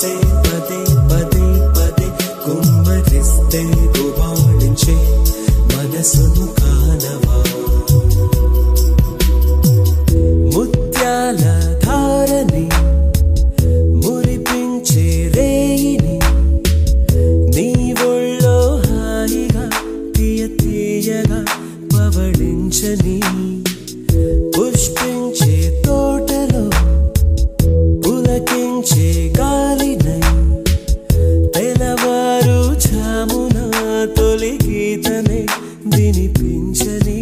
సొగసే పదే పదే పదే కుమ్మరిస్తే గుబాళించే మనసును కానవా ముత్యాల ధారని మురిపించే రేయిని నీ ఒళ్ళో హాయిగా తీయ తీయగా పవళించని పుష్పించే తోటలో పులకించే గాలినై తెలవారు ఝామున తొలి గీతనే వినిపించని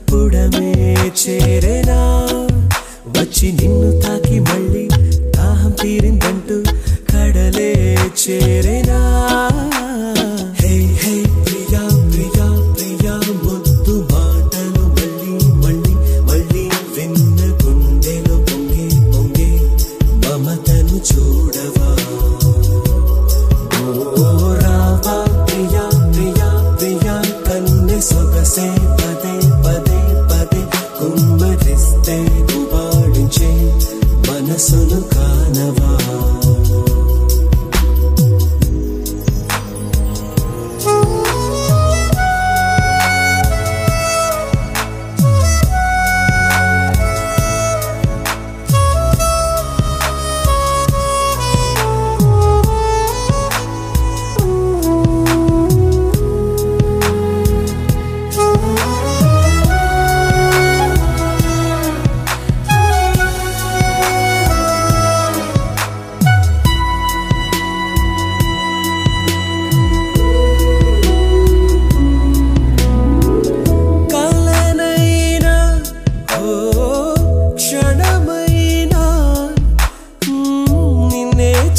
పుడమే చేరేనా వచ్చి నిన్ను తాకి మళ్ళీ దాహం తీరిందంటూ కడలే చేరేనా హే హే ప్రియా ప్రియా ప్రియా ముద్దు మాటలు మళ్ళీ మళ్ళీ మళ్ళీ విన్న గుండెలో పొంగే పొంగే మమతను చూడవా ఓ రావా ప్రియా ప్రియా ప్రియా కన్నె సొగసే పదే పదే పదే కుమ్మరిస్తే గుబాళించే మనసును కానవా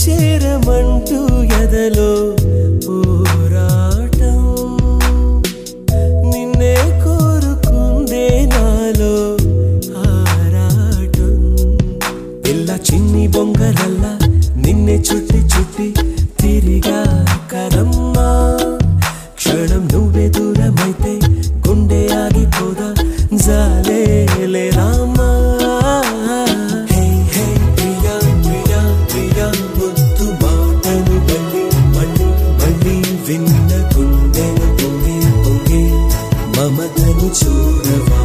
చేరమంటూ ఎదలో పోరాటం నిన్నే కోరుకుందే నాలో ఆరాటం పిల్ల చిన్ని బొంగరల్లా నిన్నే చుట్టి చుట్టి తిరిగా కదమ్మా క్షణం నువ్వే దూరమైతే గుండె ఆగిపోదా జాలే లేరామా విన్న గుండెను పొంగే పొంగే మమతను చూడవా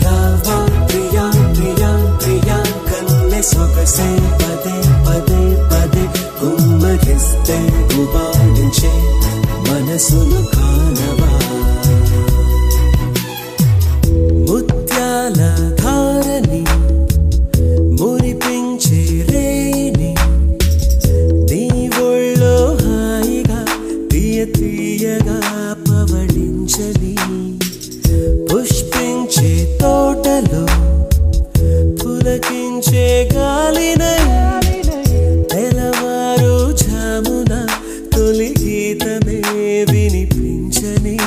రావా ప్రియా ప్రియా ప్రియా కన్నె సొగసే పదే పదే పదే కుమ్మరిస్తే గుబాళించే మనసును కానవా ముత్యాల ధారని మురిపించే రేయిని తీయగా పవళించని పుష్పించే తోటలో పులకించే గాలినై తెలవారు ఝామున తొలి గీతమే వినిపించని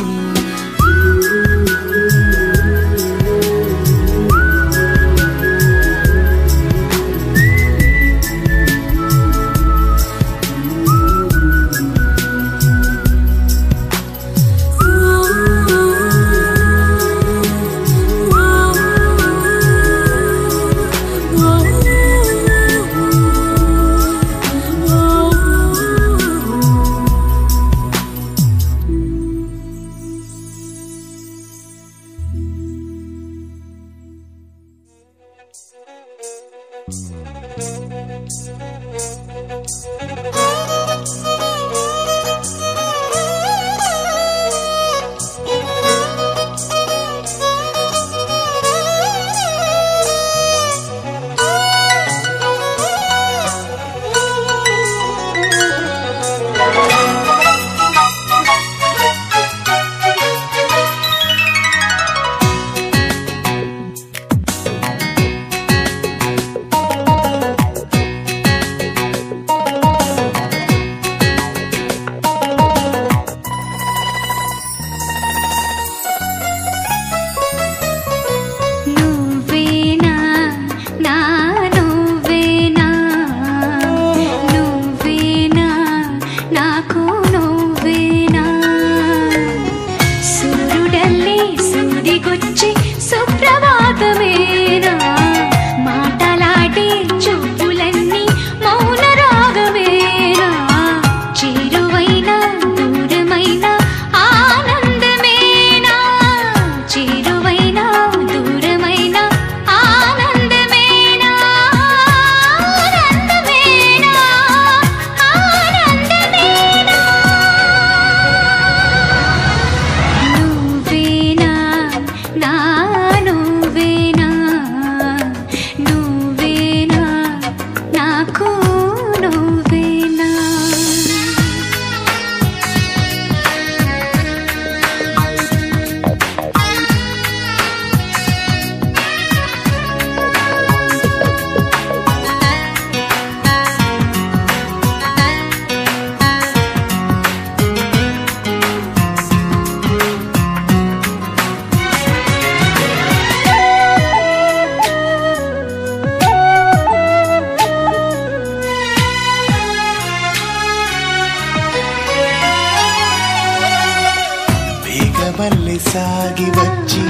మళ్ళీ సాగి వచ్చి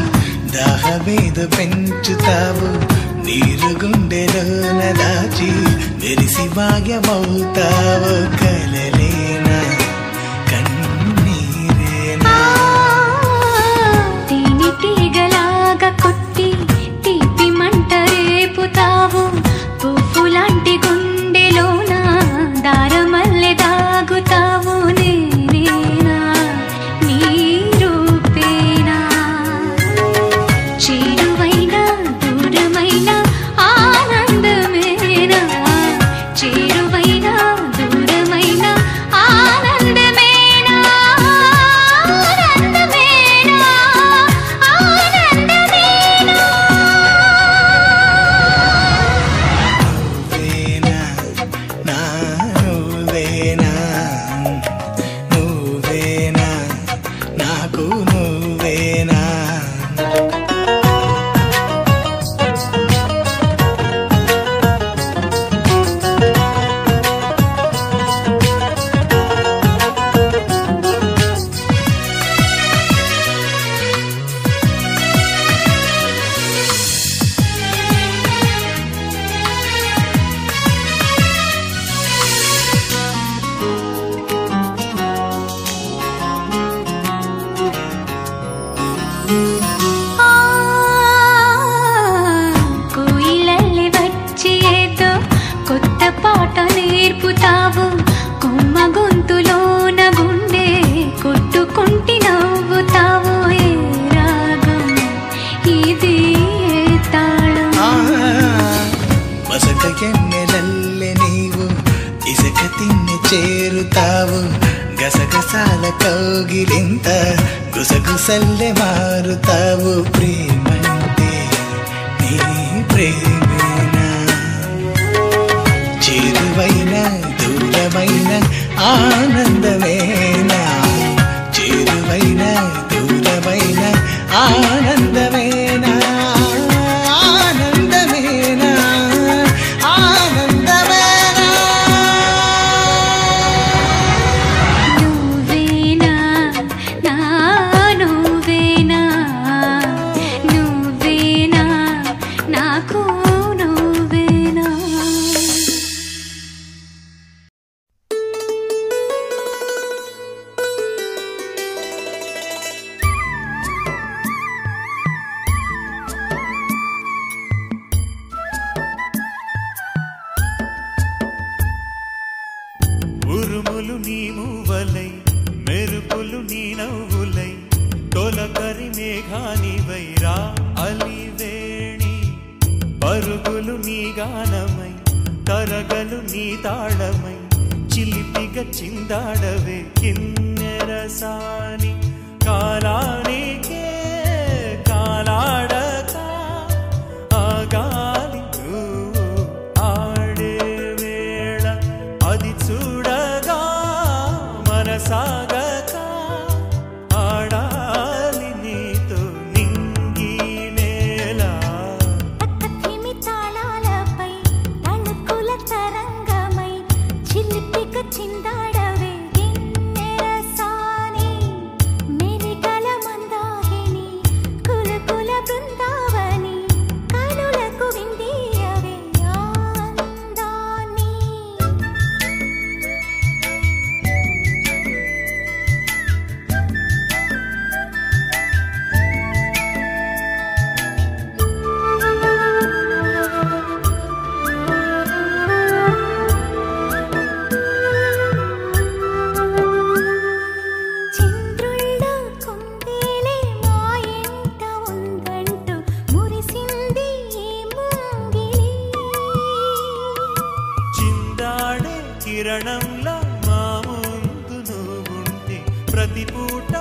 దాహమేద పెంచుతావు నీరు గుండెలోన దాచి మెరిసి భాగ్యమవుతావు కలలేనా కన్నీరేనా తీని తీగలాగా కొట్టి తీపి మంట రేపుతావు పువ్వులాంటి గుండెలోన దారమల్లె దాగుతావు నేనేనా నీ రూపేనా చేరువైన దూరమైన ఆనందమేనా చేరువైన దూరమైన ఆనందమేనా ఆనందమేనా ఆనందమేనా నువ్వేనా నువ్వేనా నాకు నువ్వేనా కోయిలల్లి వచ్చి ఏదో కొత్త పాట నేర్పుతావు కొమ్మ గొంతులోన గుండె కొట్టుకుంటి నవ్వుతావు ఏ రాగం ఇది ఏ తాళం మసక కెన్నెలల్లె నీవు ఇసుక తిన్ని చేరుతావు గసగసాల కౌగిలింత గుసగుసల్లె మారుతావు ప్రేమంటే నీ ప్రేమేనా చేరువైన దూరమైన ఆనందమేనా చేరువైన దూరమైన ఆనందమేనా ఆనందమేనా ఆనందమేనా నువ్వేనా నా నువ్వేనా నువ్వేనా నాకు నువ్వేనా నవ్వులై తొలకరి మేఘానివై రా అలివేణి పరుగులు నీ గానమై తరగలు నీ తాళమై చిలిపిగా చిందాడవే కిన్నెరసాని కాలానికే కాలాడక ఆగాలి నువ్వు ఆడే వేళ అది చూడగా మనసాగక ఆడాలి నీతో నింగి నేల పక్కతిమి తాళాలపై తణుకుల తరంగమై చిలిపిగా చిందాడవే గిన్నెరసాని మెలికల మందాకిని కులకుల బృందావని కనులకు విందియవే ఆనందాన్ని చంద్రుల్లో కుందేలే మా ఇంట ఉందంటూ మురిసింది ఈ ముంగిలి చిందాడే కిరణంలా మా ముందు నువ్వుంటే ప్రతి పూట